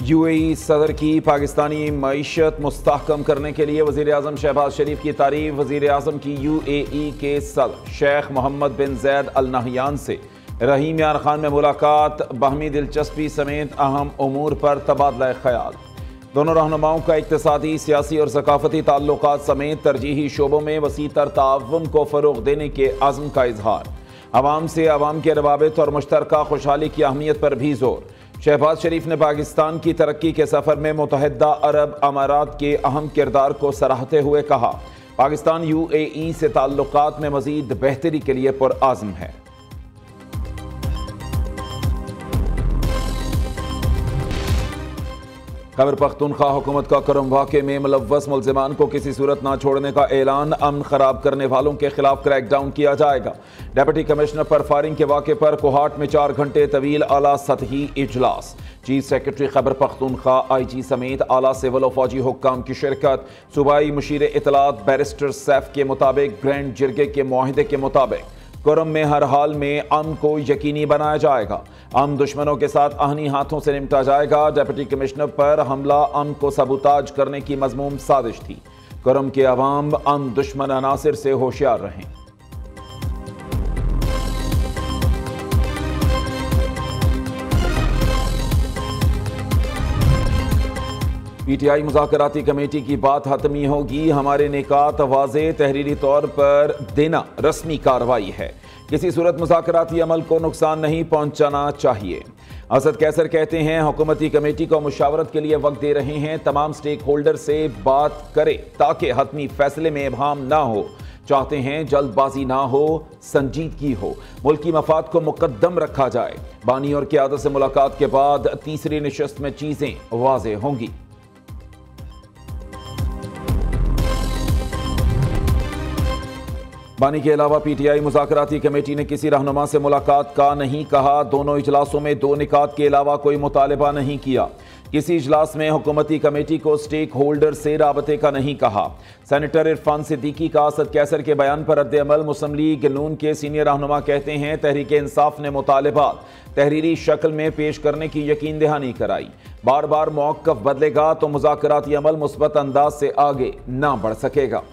UAE सदर की पाकिस्तानी मईशत मुस्तहकम करने के लिए वज़ीर-ए-आज़म शहबाज शरीफ की तारीफ। वज़ीर-ए-आज़म की यूएई के सदर शेख मोहम्मद बिन ज़ैद अल नहयान से रहीम यार खान में मुलाकात, बाहमी दिलचस्पी समेत अहम उमूर पर तबादला ख्याल। दोनों रहनुमाओं का इक़्तिसादी, सियासी और सकाफती ताल्लुकात समेत तरजीही शोबों में वसीतर ताउन को फ़रोग़ देने के अज़्म का इजहार। अवाम से अवाम के रवाबित और मुश्तरका खुशहाली की अहमियत पर भी जोर। शहबाज शरीफ ने पाकिस्तान की तरक्की के सफ़र में मुत्तहिदा अरब अमारात के अहम किरदार को सराहते हुए कहा, पाकिस्तान यूएई से ताल्लुकात में मज़ीद बेहतरी के लिए पुरआज़्म है। खैबर पख्तूनख्वा हुकूमत का करम वाक़े में मुलव्वस मुल्ज़िमान को किसी सूरत न छोड़ने का ऐलान। अमन खराब करने वालों के खिलाफ क्रैकडाउन किया जाएगा। डिप्टी कमिश्नर पर फायरिंग के वाक़े पर कोहाट में 4 घंटे तवील आला सतही इजलास। Chief secretary Khyber Pakhtunkhwa, IG समेत आला सिविल और फौजी हुक्काम की शिरकत। सूबाई मुशीर इत्तलात बैरिस्टर सैफ के मुताबिक ग्रैंड जिरगे के मुआहिदे के मुताबिक कुरम में हर हाल में अमन को यकीनी बनाया जाएगा। अमन दुश्मनों के साथ आहनी हाथों से निपटा जाएगा। डिप्टी कमिश्नर पर हमला अमन को सबूताज करने की मज़मूम साजिश थी। कुरम के अवाम अमन दुश्मन अनासिर से होशियार रहें। PTI मुज़ाकराती कमेटी की बात हतमी होगी। हमारे निकात वाज़े तहरीरी तौर पर देना रस्मी कार्रवाई है। किसी सूरत मुज़ाकराती अमल को नुकसान नहीं पहुंचाना चाहिए। असद कैसर कहते हैं, हुकूमती कमेटी को मुशावरत के लिए वक्त दे रहे हैं। तमाम स्टेक होल्डर से बात करें ताकि हतमी फैसले में इबहाम ना हो। चाहते हैं जल्दबाजी ना हो, संजीदगी हो, मुल्क की मफाद को मुकद्दम रखा जाए। बानी और क़यादत से मुलाकात के बाद तीसरी नशस्त में चीज़ें वाज़े होंगी। बानी के अलावा PTI मुज़ाकराती कमेटी ने किसी रहनुमा से मुलाकात का नहीं कहा। दोनों इजलासों में 2 निकात के अलावा कोई मुतालबा नहीं किया। किसी इजलास में हुकूमती कमेटी को स्टेक होल्डर से राबते का नहीं कहा। सेनेटर इरफान सिद्दीकी का असद कैसर के बयान पर रद्द-ए-अमल। मुस्लिम लीग नून के सीनियर रहनुमा कहते हैं, तहरीक इंसाफ ने मुतालबात तहरीरी शक्ल में पेश करने की यकीन दहानी कराई। बार बार मौक़िफ़ बदलेगा तो मुज़ाकराती अमल मुस्बत अंदाज से आगे ना बढ़ सकेगा।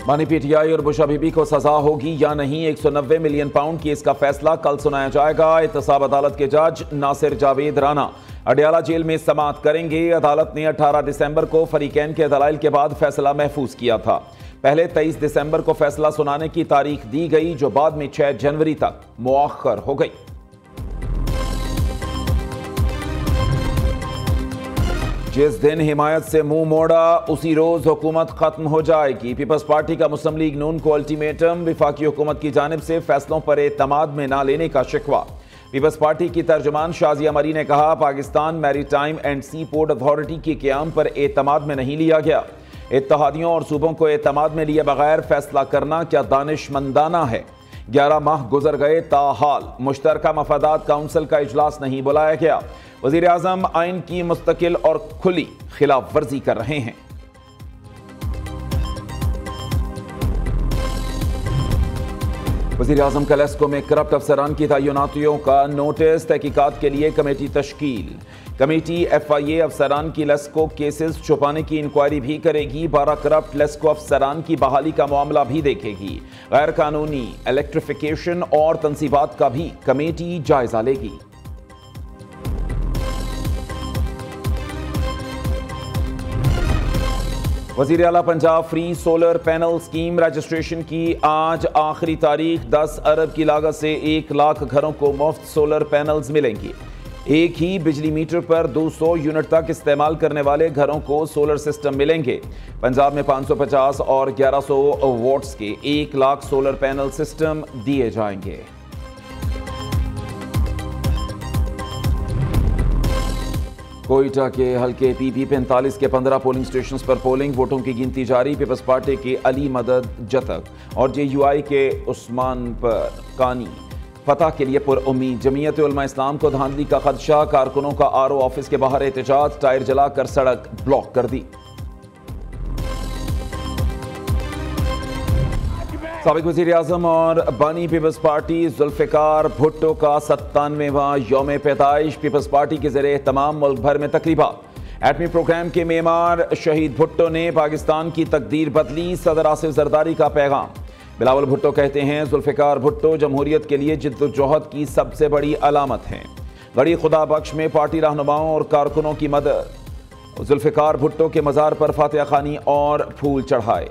बानी PTI और बुशा बीबी को सजा होगी या नहीं, 190 मिलियन पाउंड केस का फैसला कल सुनाया जाएगा। एहतसाब अदालत के जज नासिर जावेद राना अडियाला जेल में समाअत करेंगे। अदालत ने 18 दिसंबर को फरीकैन के दलाइल के बाद फैसला महफूज किया था। पहले 23 दिसंबर को फैसला सुनाने की तारीख दी गई, जो बाद में 6 जनवरी तक मुअख्खर हो गई। जिस दिन हिमायत से मुंह मोड़ा उसी रोज हुकूमत खत्म हो जाएगी। पीपल्स पार्टी का मुस्लिम लीग नून को अल्टीमेटम। विफाकी हुकूमत की जानिब से फैसलों पर एतमाद में ना लेने का शिकवा। पीपल्स पार्टी की तर्जुमान शाजिया मरी ने कहा, Pakistan maritime and sea port authority के क़याम पर एतमाद में नहीं लिया गया। इत्तेहादियों और सूबों को एतमाद में लिए बगैर फैसला करना क्या दानिशमंदाना है। 11 माह गुजर गए, ताहाल मुश्तरका मफादात काउंसिल का इजलास नहीं बुलाया गया। वज़ीर आज़म आइन की मुस्तकिल और खुली खिलाफ वर्जी कर रहे हैं। वज़ीर आज़म का लेस्को में करप्ट अफसरान की तैनातियों का नोटिस। तहकीकात के लिए कमेटी तश्कील। कमेटी FIA अफसरान की लेस्को केसेस छुपाने की इंक्वायरी भी करेगी। 12 करप्ट लेस्को अफसरान की बहाली का मामला भी देखेगी। गैर कानूनी इलेक्ट्रिफिकेशन और तनसीबात का भी कमेटी जायजा लेगी। वज़ीर आला Punjab free solar panel scheme registration की आज आखिरी तारीख। 10 अरब की लागत से 1 लाख घरों को मुफ्त सोलर पैनल्स मिलेंगी। एक ही बिजली मीटर पर 200 यूनिट तक इस्तेमाल करने वाले घरों को सोलर सिस्टम मिलेंगे। पंजाब में 550 और 1100 वोट्स के 1 लाख सोलर पैनल सिस्टम दिए जाएंगे। कोयटा के हल्के PP 45 के 15 पोलिंग स्टेशन पर पोलिंग। वोटों की गिनती जारी। पीपल्स पार्टी के अली मदद जतक और JUI के उस्मान पर कानी फतह के लिए पुरउम्मीद। जमीयत उलमा इस्लाम को धांधली का खदशा। कारकुनों का RO ऑफिस के बाहर एहतजाज। टायर जलाकर सड़क ब्लॉक कर दी। साबिक वज़ीर-ए-आज़म और बानी पीपल्स पार्टी जुल्फ़िकार भुट्टो का 97वां यौम पैदाइश। पीपल्स पार्टी के ज़रिए तमाम मुल्क भर में तकरीबात। एटमी प्रोग्राम के मेमार शहीद भुट्टो ने पाकिस्तान की तकदीर बदली, सदर आसिफ जरदारी का पैगाम। बिलावल भुट्टो कहते हैं जुल्फ़िकार भुट्टो जमहूरियत के लिए जिद्दोजहद की सबसे बड़ी अलामत हैं। गड़ी खुदा बख्श में पार्टी रहनुमाओं और कारकुनों की मदद। जुल्फ़िकार भुट्टो के मज़ार पर फातिहा खानी और फूल चढ़ाए।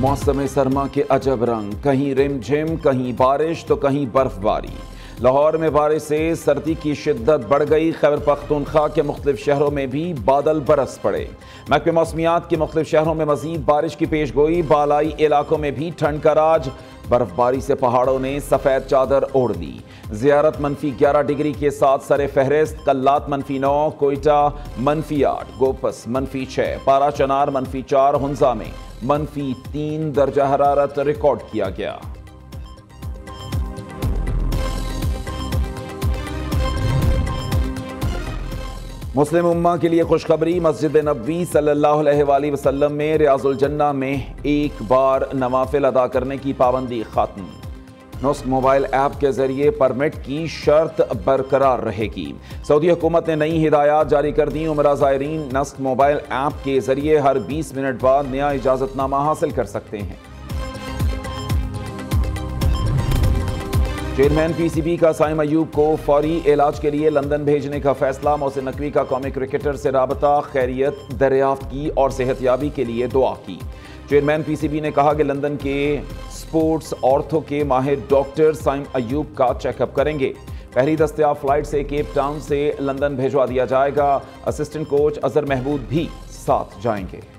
मौसम सरमा के अजब रंग, कहीं रिमझिम, कहीं बारिश तो कहीं बर्फबारी। लाहौर में बारिश से सर्दी की शिद्दत बढ़ गई। खैबर पख्तूनख्वा के मुख्तलिफ शहरों में भी बादल बरस पड़े। महकमे मौसमियात के मुख्तलिफ शहरों में मजीद बारिश की पेश गोई। बालाई इलाकों में भी ठंड का राज। बर्फबारी से पहाड़ों ने सफ़ेद चादर ओढ़ ली। ज़ियारत -11 डिग्री के साथ सरे फहरिस्त। कल्लात -9, कोयटा -8, गोपस -6, पारा चनार -4, हुंजा में -3 दर्जा हरारत रिकॉर्ड किया गया। मुस्लिम उम्मा के लिए खुशखबरी। मस्जिद नबवी सल्लल्लाहु अलैहि वसल्लम में रियाजुल जन्ना में एक बार नवाफिल अदा करने की पाबंदी खत्म। नुस्ख मोबाइल ऐप के जरिए परमिट की शर्त बरकरार रहेगी। सऊदी हुकूमत ने नई हिदायत जारी कर दी। उमरा ज़ायरीन नुस्ख मोबाइल ऐप के जरिए हर 20 मिनट बाद नया इजाजतनामा हासिल कर सकते हैं। चेयरमैन पीसीबी का साइम अयूब को फौरी इलाज के लिए लंदन भेजने का फैसला। मोहसिन नकवी का कौमी क्रिकेटर से राबता, खैरियत दरियाफ्त की और सेहतियाबी के लिए दुआ की। चेयरमैन पीसीबी ने कहा कि लंदन के स्पोर्ट्स ऑर्थो के माहिर डॉक्टर साइम अयूब का चेकअप करेंगे। पहली दस्तयाब फ्लाइट से केप टाउन से लंदन भिजवा दिया जाएगा। असिस्टेंट कोच अजहर महमूद भी साथ जाएंगे।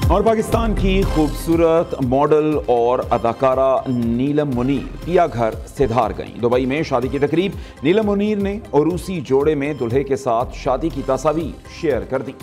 और पाकिस्तान की खूबसूरत मॉडल और अदाकारा नीलम मुनीर पिया घर से धार गईं। दुबई में शादी की तकरीब। नीलम मुनीर ने उरूसी जोड़े में दुल्हे के साथ शादी की तस्वीर शेयर कर दी।